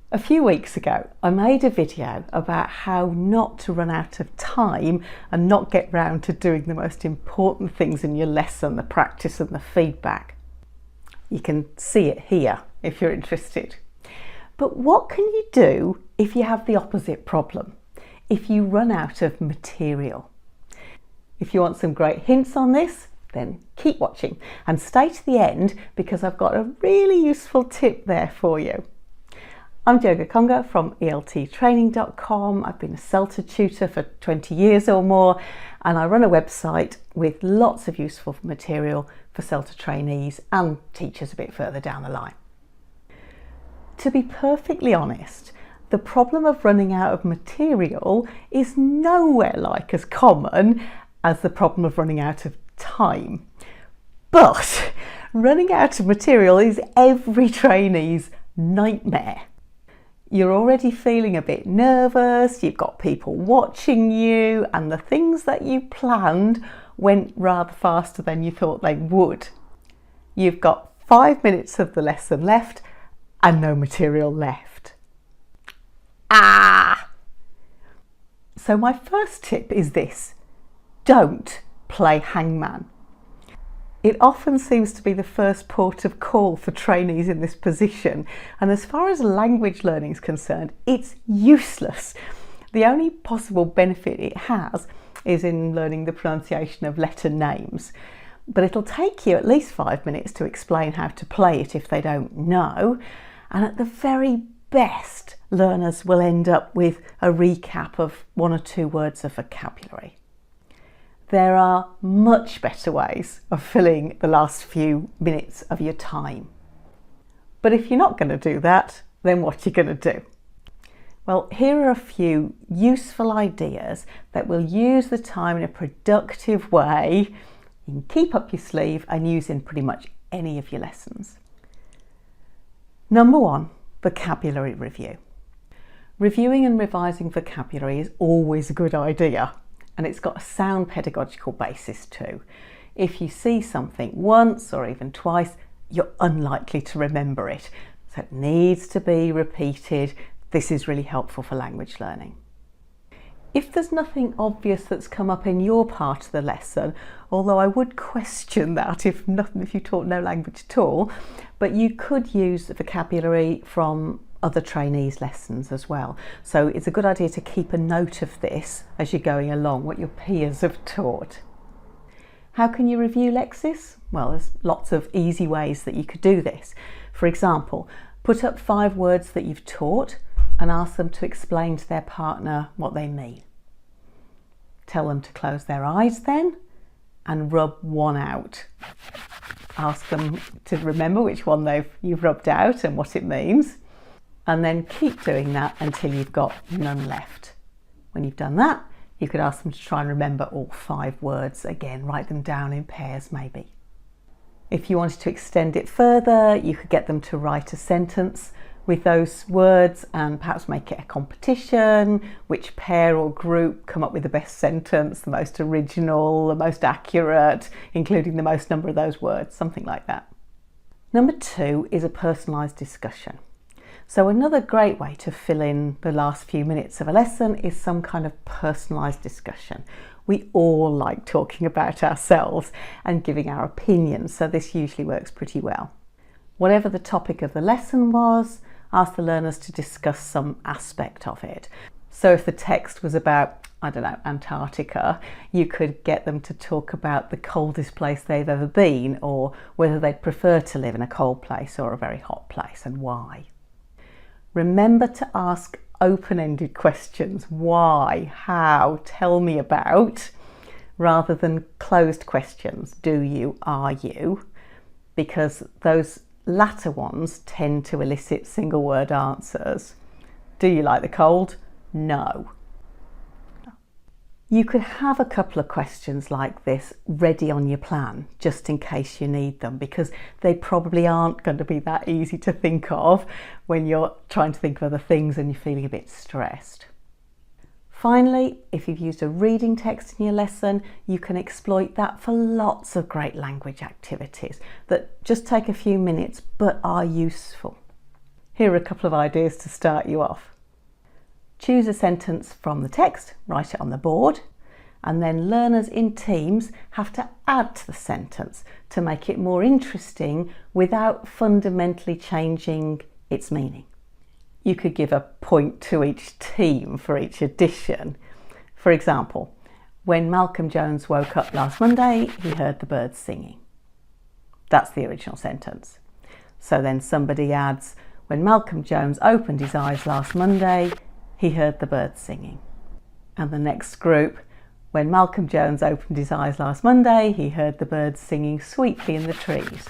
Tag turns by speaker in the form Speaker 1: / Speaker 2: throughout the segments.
Speaker 1: A few weeks ago, I made a video about how not to run out of time and not get round to doing the most important things in your lesson, the practice and the feedback. You can see it here if you're interested. But what can you do if you have the opposite problem? If you run out of material? If you want some great hints on this, then keep watching and stay to the end because I've got a really useful tip there for you. I'm Jo Gakonga from elttraining.com. I've been a CELTA tutor for 20 years or more, and I run a website with lots of useful material for CELTA trainees and teachers a bit further down the line. To be perfectly honest, the problem of running out of material is nowhere like as common as the problem of running out of time. But running out of material is every trainee's nightmare. You're already feeling a bit nervous, you've got people watching you, and the things that you planned went rather faster than you thought they would. You've got 5 minutes of the lesson left and no material left. So my first tip is this: don't play hangman. It often seems to be the first port of call for trainees in this position, and as far as language learning is concerned, it's useless. The only possible benefit it has is in learning the pronunciation of letter names, but it'll take you at least 5 minutes to explain how to play it if they don't know, and at the very best, learners will end up with a recap of 1 or 2 words of vocabulary. There are much better ways of filling the last few minutes of your time. But if you're not going to do that, then what are you going to do? Well, here are a few useful ideas that will use the time in a productive way. You can keep up your sleeve and use in pretty much any of your lessons. Number 1, vocabulary review. Reviewing and revising vocabulary is always a good idea, and it's got a sound pedagogical basis too. If you see something once or even twice, you're unlikely to remember it. So it needs to be repeated. This is really helpful for language learning. If there's nothing obvious that's come up in your part of the lesson, although I would question that if you taught no language at all, but you could use the vocabulary from other trainees' lessons as well. So it's a good idea to keep a note of this as you're going along, what your peers have taught. How can you review Lexis? Well, there's lots of easy ways that you could do this. For example, put up 5 words that you've taught and ask them to explain to their partner what they mean. Tell them to close their eyes then and rub one out. Ask them to remember which one you've rubbed out and what it means. And then keep doing that until you've got none left. When you've done that, you could ask them to try and remember all 5 words again, write them down in pairs maybe. If you wanted to extend it further, you could get them to write a sentence with those words and perhaps make it a competition, which pair or group come up with the best sentence, the most original, the most accurate, including the most number of those words, something like that. Number 2 is a personalised discussion. So another great way to fill in the last few minutes of a lesson is some kind of personalised discussion. We all like talking about ourselves and giving our opinions, so this usually works pretty well. Whatever the topic of the lesson was, ask the learners to discuss some aspect of it. So if the text was about, I don't know, Antarctica, you could get them to talk about the coldest place they've ever been, or whether they'd prefer to live in a cold place or a very hot place and why. Remember to ask open-ended questions. Why? How? Tell me about, rather than closed questions. Do you? Are you? Because those latter ones tend to elicit single word answers. Do you like the cold? No. You could have a couple of questions like this ready on your plan, just in case you need them, because they probably aren't going to be that easy to think of when you're trying to think of other things and you're feeling a bit stressed. Finally, if you've used a reading text in your lesson, you can exploit that for lots of great language activities that just take a few minutes but are useful. Here are a couple of ideas to start you off. Choose a sentence from the text, write it on the board, and then learners in teams have to add to the sentence to make it more interesting without fundamentally changing its meaning. You could give a point to each team for each addition. For example, when Malcolm Jones woke up last Monday, he heard the birds singing. That's the original sentence. So then somebody adds, when Malcolm Jones opened his eyes last Monday, he heard the birds singing. And the next group, when Malcolm Jones opened his eyes last Monday, he heard the birds singing sweetly in the trees.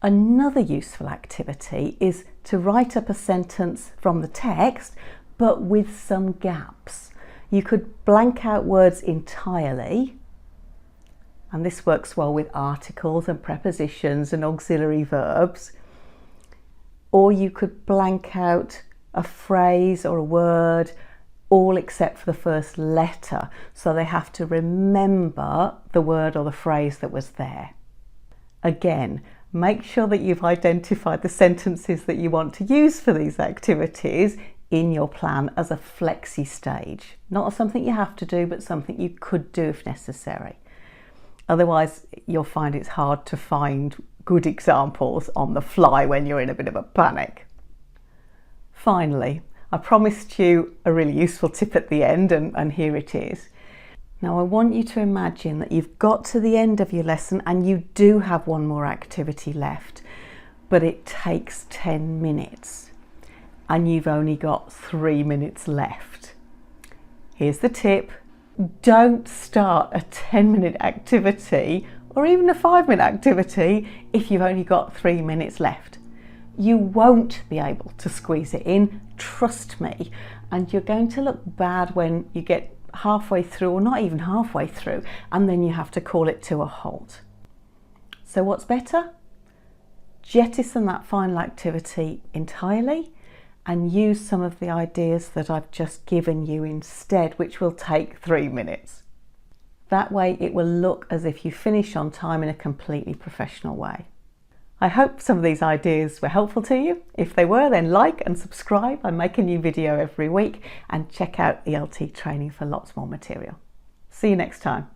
Speaker 1: Another useful activity is to write up a sentence from the text, but with some gaps. You could blank out words entirely, and this works well with articles and prepositions and auxiliary verbs. Or you could blank out a phrase or a word, all except for the first letter, so they have to remember the word or the phrase that was there. Again, make sure that you've identified the sentences that you want to use for these activities in your plan as a flexi stage. Not something you have to do, but something you could do if necessary. Otherwise, you'll find it's hard to find good examples on the fly when you're in a bit of a panic. Finally, I promised you a really useful tip at the end, and here it is. Now I want you to imagine that you've got to the end of your lesson and you do have one more activity left, but it takes 10 minutes and you've only got 3 minutes left. Here's the tip. Don't start a 10-minute activity or even a 5-minute activity if you've only got 3 minutes left. You won't be able to squeeze it in, trust me, and you're going to look bad when you get halfway through or not even halfway through and then you have to call it to a halt. So what's better? Jettison that final activity entirely and use some of the ideas that I've just given you instead, which will take 3 minutes. That way it will look as if you finish on time in a completely professional way. I hope some of these ideas were helpful to you. If they were, then like and subscribe. I make a new video every week, and check out ELT training for lots more material. See you next time.